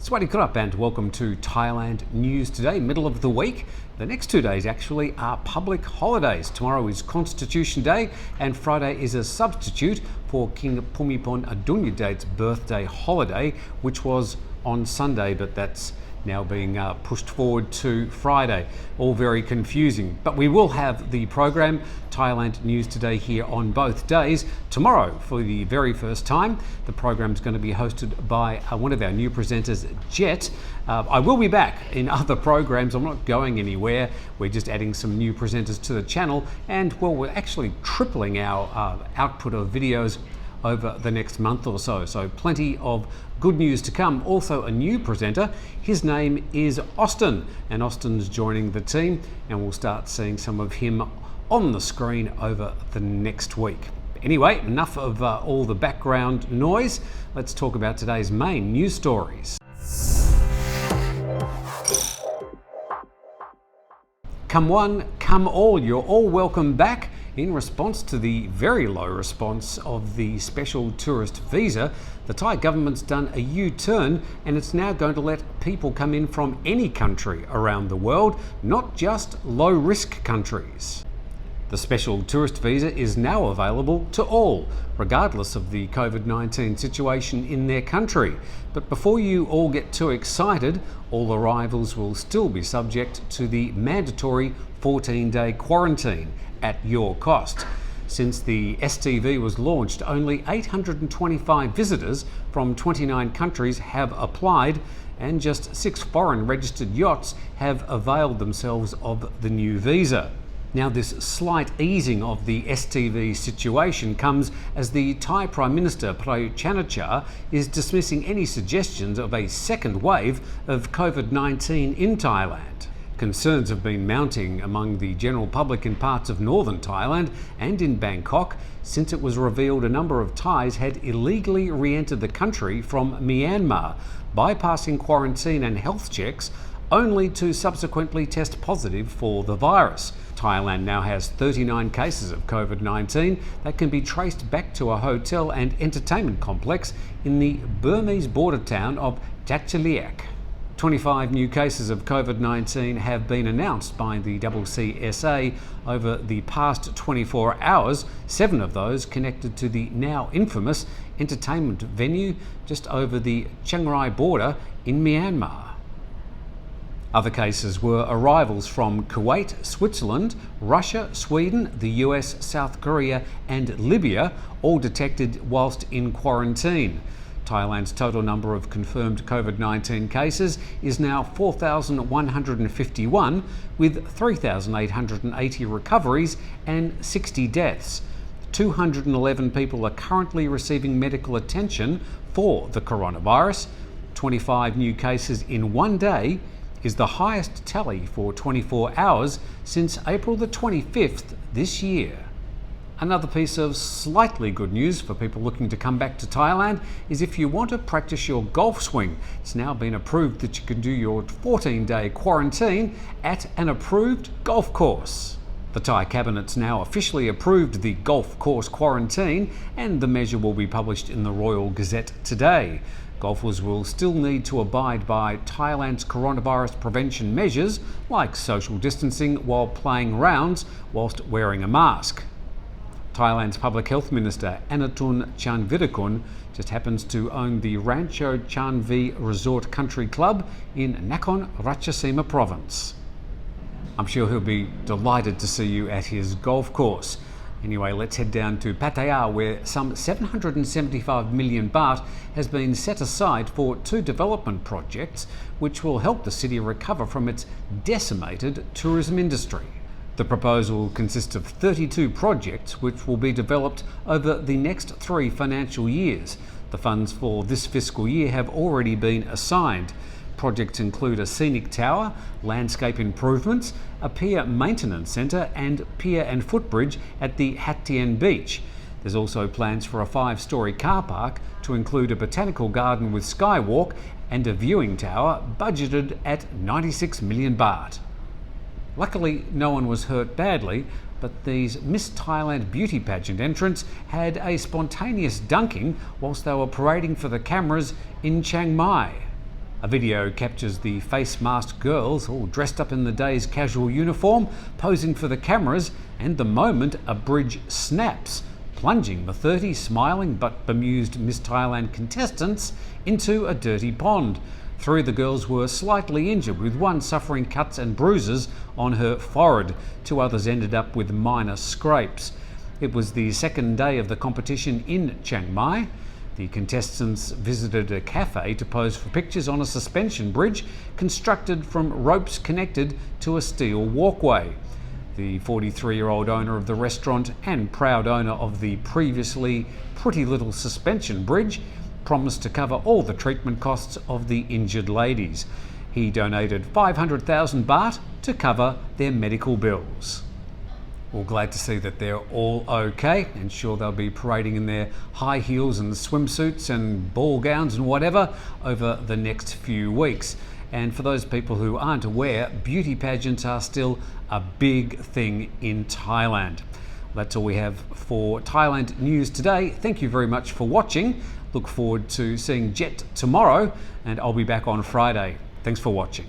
Swadee Krap and welcome to Thailand News Today, middle of the week. The next 2 days actually are public holidays. Tomorrow is Constitution Day and Friday is a substitute for King Bhumibol Adulyadej's birthday holiday, which was on Sunday, but that's now being pushed forward to Friday. All very confusing, but we will have the program Thailand News Today here on both days. Tomorrow, for the very first time, the program is going to be hosted by one of our new presenters, Jet. I will be back in other programs. I'm not going anywhere. We're just adding some new presenters to the channel, and well, we're actually tripling our output of videos over the next month or so. So plenty of good news to come. Also a new presenter. His name is Austin, and Austin's joining the team, and we'll start seeing some of him on the screen over the next week. Anyway, enough of all the background noise. Let's talk about today's main news stories. Come one, come all. You're all welcome back. In response to the very low response of the special tourist visa, the Thai government's done a U-turn, and it's now going to let people come in from any country around the world, not just low-risk countries. The special tourist visa is now available to all, regardless of the COVID-19 situation in their country. But before you all get too excited, all arrivals will still be subject to the mandatory 14-day quarantine at your cost. Since the STV was launched, only 825 visitors from 29 countries have applied, and just 6 foreign registered yachts have availed themselves of the new visa. Now, this slight easing of the STV situation comes as the Thai Prime Minister Prayut Chan-o-cha is dismissing any suggestions of a second wave of COVID-19 in Thailand. Concerns have been mounting among the general public in parts of northern Thailand and in Bangkok since it was revealed a number of Thais had illegally re-entered the country from Myanmar, bypassing quarantine and health checks only to subsequently test positive for the virus. Thailand now has 39 cases of COVID-19 that can be traced back to a hotel and entertainment complex in the Burmese border town of Chachaliak. 25 new cases of COVID-19 have been announced by the CCSA over the past 24 hours, 7 of those connected to the now infamous entertainment venue just over the Chiang Rai border in Myanmar. Other cases were arrivals from Kuwait, Switzerland, Russia, Sweden, the US, South Korea and Libya, all detected whilst in quarantine. Thailand's total number of confirmed COVID-19 cases is now 4,151, with 3,880 recoveries and 60 deaths. 211 people are currently receiving medical attention for the coronavirus. 25 new cases in one day is the highest tally for 24 hours since April the 25th this year. Another piece of slightly good news for people looking to come back to Thailand is if you want to practice your golf swing. It's now been approved that you can do your 14-day quarantine at an approved golf course. The Thai Cabinet's now officially approved the golf course quarantine, and the measure will be published in the Royal Gazette today. Golfers will still need to abide by Thailand's coronavirus prevention measures like social distancing while playing rounds whilst wearing a mask. Thailand's Public Health Minister Anatun Chanvirakul just happens to own the Rancho Chanvi Resort Country Club in Nakhon Ratchasima Province. I'm sure he'll be delighted to see you at his golf course. Anyway, let's head down to Pattaya, where some 775 million baht has been set aside for 2 development projects which will help the city recover from its decimated tourism industry. The proposal consists of 32 projects which will be developed over the next 3 financial years. The funds for this fiscal year have already been assigned. Projects include a scenic tower, landscape improvements, a pier maintenance centre and pier and footbridge at the Hat Tien beach. There's also plans for a 5-storey car park to include a botanical garden with skywalk and a viewing tower budgeted at 96 million baht. Luckily, no one was hurt badly, but these Miss Thailand beauty pageant entrants had a spontaneous dunking whilst they were parading for the cameras in Chiang Mai. A video captures the face masked girls, all dressed up in the day's casual uniform, posing for the cameras, and the moment a bridge snaps, plunging the 30 smiling but bemused Miss Thailand contestants into a dirty pond. 3 of the girls were slightly injured, with one suffering cuts and bruises on her forehead. 2 others ended up with minor scrapes. It was the second day of the competition in Chiang Mai. The contestants visited a cafe to pose for pictures on a suspension bridge constructed from ropes connected to a steel walkway. The 43-year-old owner of the restaurant and proud owner of the previously pretty little suspension bridge promised to cover all the treatment costs of the injured ladies. He donated 500,000 baht to cover their medical bills. Well, glad to see that they're all okay, and sure they'll be parading in their high heels and swimsuits and ball gowns and whatever over the next few weeks. And for those people who aren't aware, beauty pageants are still a big thing in Thailand. That's all we have for Thailand News Today. Thank you very much for watching. Look forward to seeing Jet tomorrow, and I'll be back on Friday. Thanks for watching.